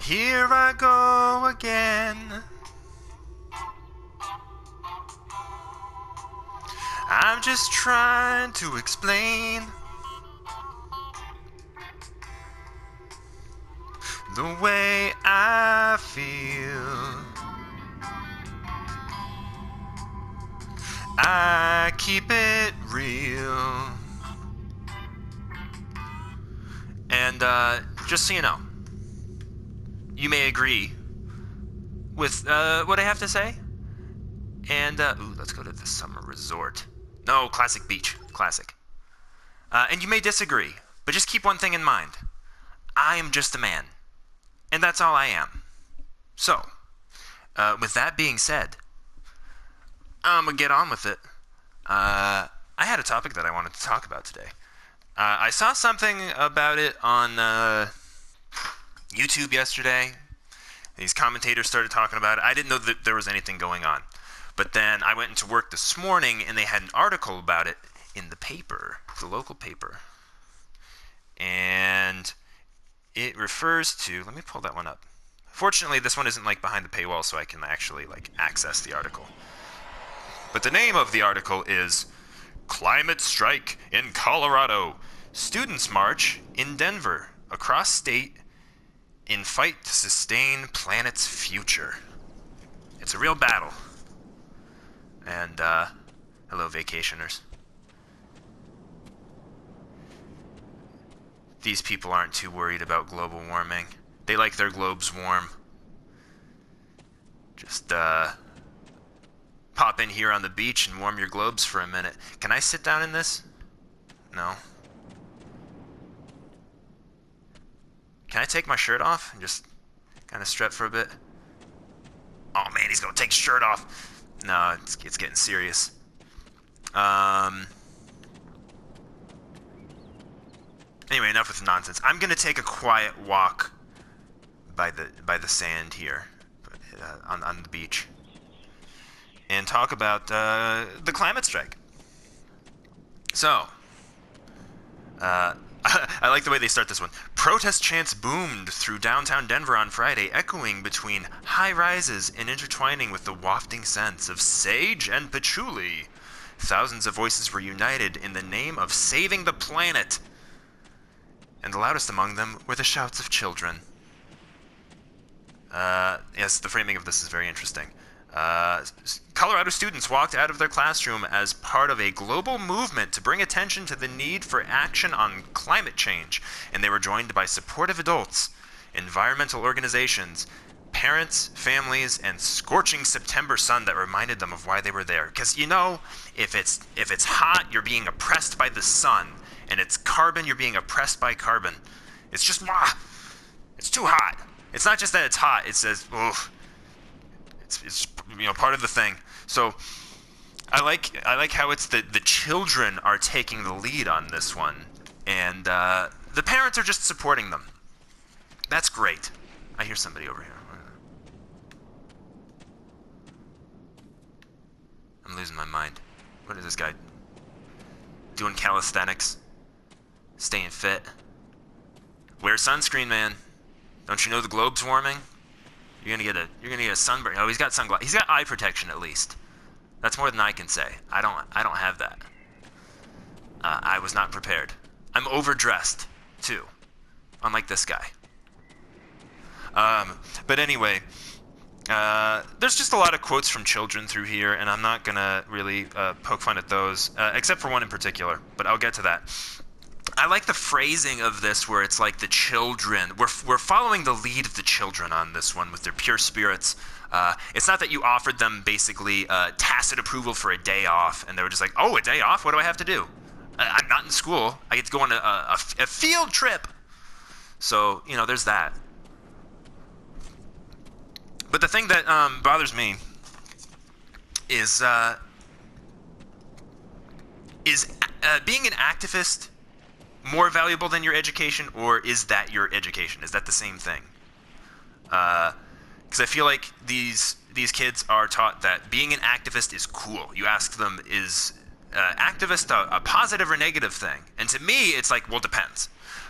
Here I go again. I'm just trying to explain the way I feel. I keep it real. And just so you know, you may agree with what I have to say. And, let's go to the summer resort. No, classic beach. Classic. And you may disagree, but just keep one thing in mind. I am just a man. And that's all I am. So, with that being said, I'm gonna get on with it. I had a topic that I wanted to talk about today. I saw something about it on YouTube yesterday. These commentators started talking about it. I didn't know that there was anything going on. But then I went into work this morning, and they had an article about it in the paper, the local paper. And it refers to... Let me pull that one up. Fortunately, this one isn't like behind the paywall, so I can actually like access the article. But the name of the article is Climate Strike in Colorado. Students march in Denver, across state, in fight to sustain planet's future. It's a real battle. And, hello, vacationers. These people aren't too worried about global warming. They like their globes warm. Just, pop in here on the beach and warm your globes for a minute. Can I sit down in this? No. Can I take my shirt off and just kind of strut for a bit? Oh man, he's gonna take his shirt off. No, it's getting serious. Anyway, enough with the nonsense. I'm gonna take a quiet walk by the sand here, on the beach, and talk about the climate strike. So, I like the way they start this one. Protest chants boomed through downtown Denver on Friday, echoing between high rises and intertwining with the wafting scents of sage and patchouli. Thousands of voices were united in the name of saving the planet. And the loudest among them were the shouts of children. Yes, the framing of this is very interesting. Colorado students walked out of their classroom as part of a global movement to bring attention to the need for action on climate change, and they were joined by supportive adults, environmental organizations, parents, families, and scorching September sun that reminded them of why they were there. Because, you know, if it's hot, you're being oppressed by the sun, and it's carbon, you're being oppressed by carbon. It's just, it's too hot. It's not just that it's hot, it says, ugh. It's you know, part of the thing. So I like how it's the children are taking the lead on this one, and the parents are just supporting them. That's great. I hear somebody over here. I'm losing my mind. What is this guy doing? Calisthenics, staying fit. Wear sunscreen, man. Don't you know the globe's warming? You're gonna get a sunburn. Oh, he's got sunglasses. He's got eye protection at least. That's more than I can say. I don't have that. I was not prepared. I'm overdressed too, unlike this guy. But anyway, there's just a lot of quotes from children through here, and I'm not gonna really poke fun at those, except for one in particular. But I'll get to that. I like the phrasing of this where it's like the children. We're following the lead of the children on this one with their pure spirits. It's not that you offered them basically tacit approval for a day off, and they were just like, oh, a day off? What do I have to do? I'm not in school. I get to go on a field trip. So, you know, there's that. But the thing that bothers me is being an activist more valuable than your education, or is that your education? Is that the same thing? Because I feel like these kids are taught that being an activist is cool. You ask them, is activist a positive or negative thing? And to me, it's like, well, depends.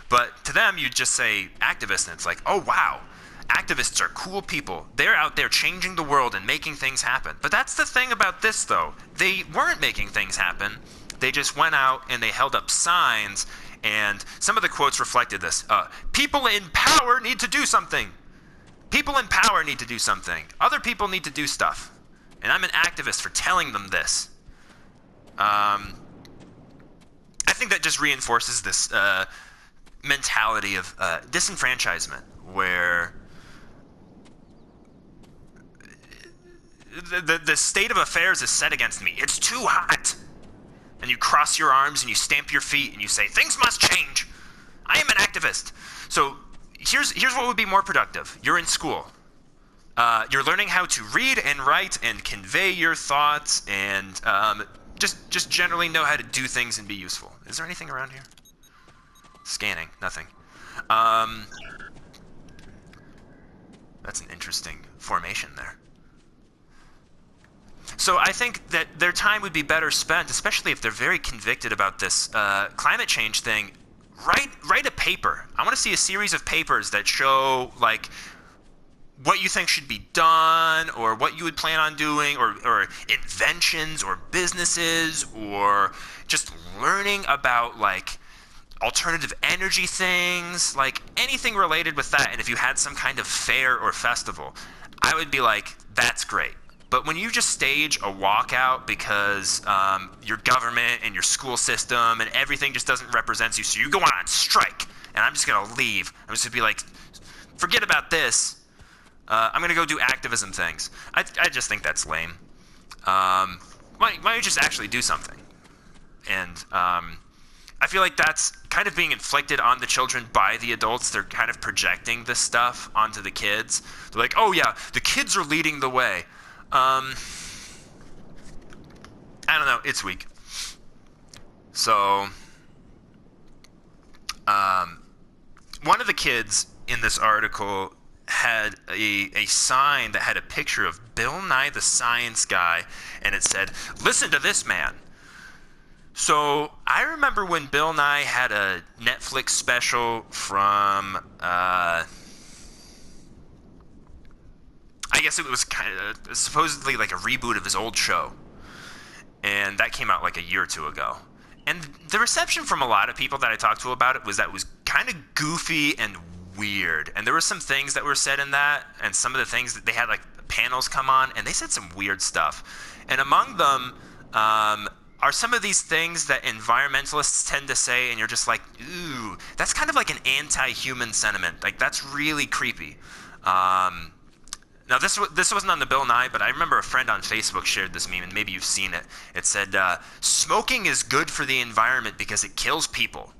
But to them, you just say activist, and it's like, oh, wow. Activists are cool people. They're out there changing the world and making things happen. But that's the thing about this, though. They weren't making things happen. They just went out and they held up signs, and some of the quotes reflected this. People in power need to do something. People in power need to do something. Other people need to do stuff. And I'm an activist for telling them this. I think that just reinforces this mentality of disenfranchisement, where the state of affairs is set against me. It's too hot. And you cross your arms and you stamp your feet and you say, things must change. I am an activist. So here's what would be more productive. You're in school. You're learning how to read and write and convey your thoughts and just generally know how to do things and be useful. Is there anything around here? Scanning. Nothing. That's an interesting formation there. So I think that their time would be better spent, especially if they're very convicted about this climate change thing. Write a paper. I want to see a series of papers that show, like, what you think should be done, or what you would plan on doing, or inventions, or businesses, or just learning about, like, alternative energy things, like anything related with that. And if you had some kind of fair or festival, I would be like, that's great. But when you just stage a walkout because your government and your school system and everything just doesn't represent you, so you go on strike, and I'm just going to leave. I'm just going to be like, forget about this. I'm going to go do activism things. I just think that's lame. Why don't you just actually do something? And I feel like that's kind of being inflicted on the children by the adults. They're kind of projecting this stuff onto the kids. They're like, oh yeah, the kids are leading the way. I don't know. It's weak. So, one of the kids in this article had a sign that had a picture of Bill Nye the Science Guy, and it said, "Listen to this man." So I remember when Bill Nye had a Netflix special from, I guess it was kind of supposedly like a reboot of his old show. And that came out like a year or two ago. And the reception from a lot of people that I talked to about it was that it was kind of goofy and weird. And there were some things that were said in that, and some of the things that they had, like, panels come on, and they said some weird stuff. And among them are some of these things that environmentalists tend to say, and you're just like, ooh, that's kind of like an anti-human sentiment. Like, that's really creepy. Now, this wasn't on the Bill Nye, but I remember a friend on Facebook shared this meme, and maybe you've seen it. It said, smoking is good for the environment because it kills people.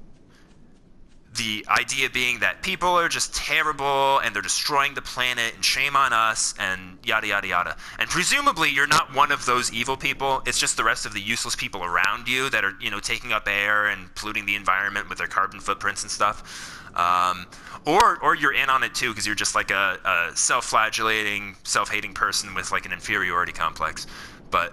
The idea being that people are just terrible, and they're destroying the planet, and shame on us, and yada, yada, yada. And presumably, you're not one of those evil people. It's just the rest of the useless people around you that are, taking up air and polluting the environment with their carbon footprints and stuff. Or you're in on it too, because you're just like a self-flagellating, self-hating person with like an inferiority complex. But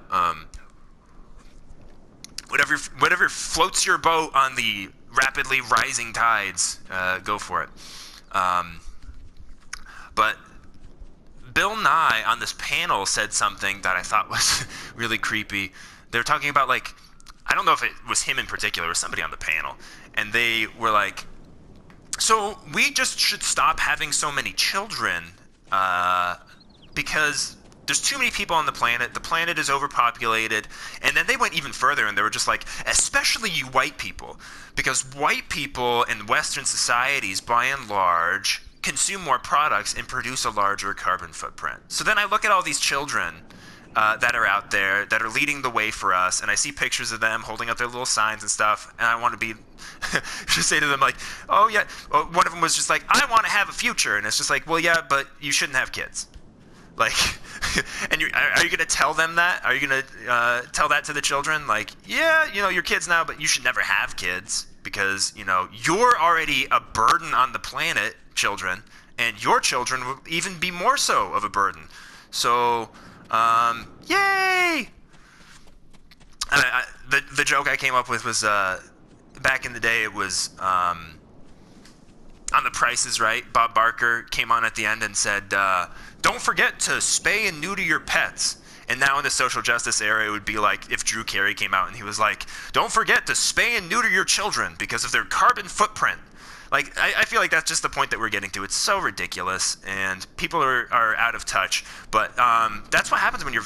whatever floats your boat on the rapidly rising tides, go for it. But Bill Nye on this panel said something that I thought was really creepy. They were talking about, like, I don't know if it was him in particular, or somebody on the panel, and they were like, so we just should stop having so many children because there's too many people on the planet is overpopulated. And then they went even further, and they were just like, especially you white people, because white people in Western societies, by and large, consume more products and produce a larger carbon footprint. So then I look at all these children that are out there that are leading the way for us, and I see pictures of them holding up their little signs and stuff, and I want to be just say to them, like, oh yeah, one of them was just like, I want to have a future, and it's just like, well, yeah, but you shouldn't have kids. Like, and are you going to tell them that? Are you going to tell that to the children? Like, yeah, you're kids now, but you should never have kids because, you're already a burden on the planet, children, and your children will even be more so of a burden. So, yay! The joke I came up with was, back in the day, it was, on The Price is Right, Bob Barker came on at the end and said, don't forget to spay and neuter your pets. And now in the social justice era, it would be like if Drew Carey came out and he was like, don't forget to spay and neuter your children because of their carbon footprint. Like, I feel like that's just the point that we're getting to. It's so ridiculous, and people are out of touch. But that's what happens when it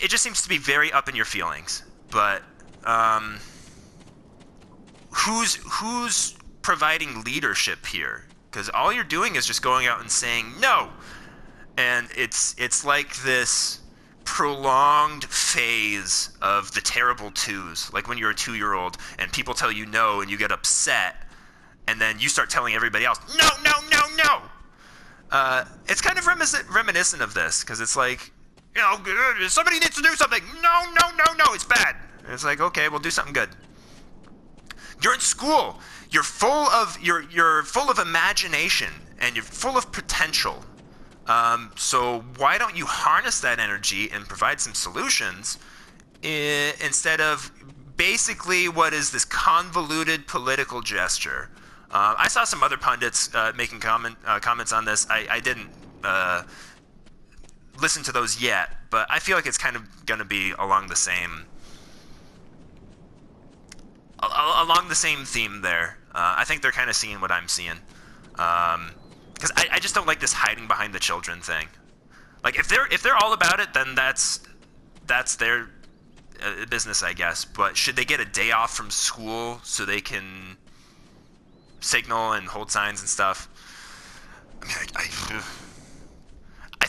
just seems to be very up in your feelings. But who's providing leadership here? Because all you're doing is just going out and saying no. And it's like this prolonged phase of the terrible twos, like when you're a 2-year-old and people tell you no and you get upset, and then you start telling everybody else, no, no, no, no. It's kind of reminiscent of this, because it's like, somebody needs to do something. No, no, no, no, it's bad. And it's like, okay, we'll do something good. You're in school. You're full of imagination, and you're full of potential. So why don't you harness that energy and provide some solutions instead of basically what is this convoluted political gesture? I saw some other pundits making comments on this. I didn't listen to those yet, but I feel like it's kind of going to be along the same theme there. I think they're kind of seeing what I'm seeing. Because I just don't like this hiding behind the children thing. Like, if they're all about it, then that's their business, I guess. But should they get a day off from school so they can signal and hold signs and stuff? I mean,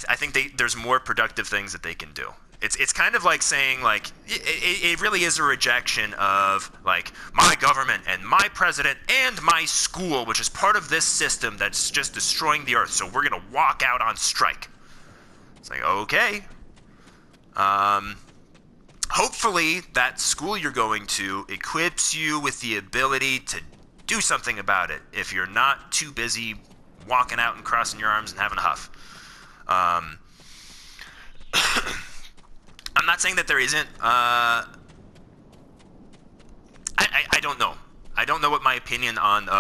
I think there's more productive things that they can do. It's kind of like saying, like, it really is a rejection of, like, my government and my president and my school, which is part of this system that's just destroying the earth, so we're going to walk out on strike. It's like, okay. Hopefully that school you're going to equips you with the ability to do something about it if you're not too busy walking out and crossing your arms and having a huff. I'm not saying that there isn't. I don't know. I don't know what my opinion on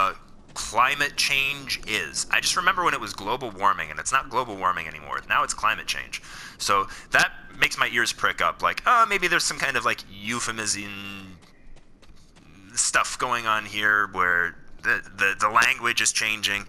climate change is. I just remember when it was global warming, and it's not global warming anymore. Now it's climate change. So that makes my ears prick up. Like, maybe there's some kind of like euphemism stuff going on here where the language is changing.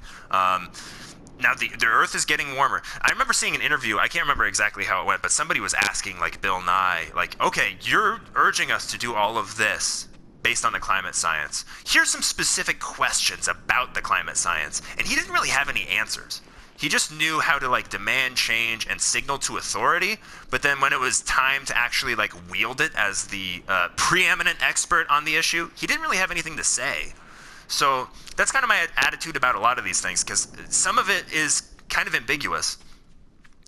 Now, the Earth is getting warmer. I remember seeing an interview. I can't remember exactly how it went, but somebody was asking, like, Bill Nye, like, okay, you're urging us to do all of this based on the climate science. Here's some specific questions about the climate science. And he didn't really have any answers. He just knew how to, like, demand change and signal to authority. But then when it was time to actually, like, wield it as the preeminent expert on the issue, he didn't really have anything to say. So that's kind of my attitude about a lot of these things, because some of it is kind of ambiguous.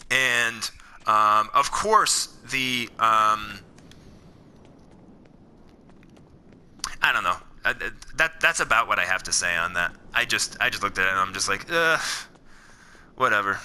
And, of course, I don't know. That's about what I have to say on that. I just looked at it and I'm just like, whatever.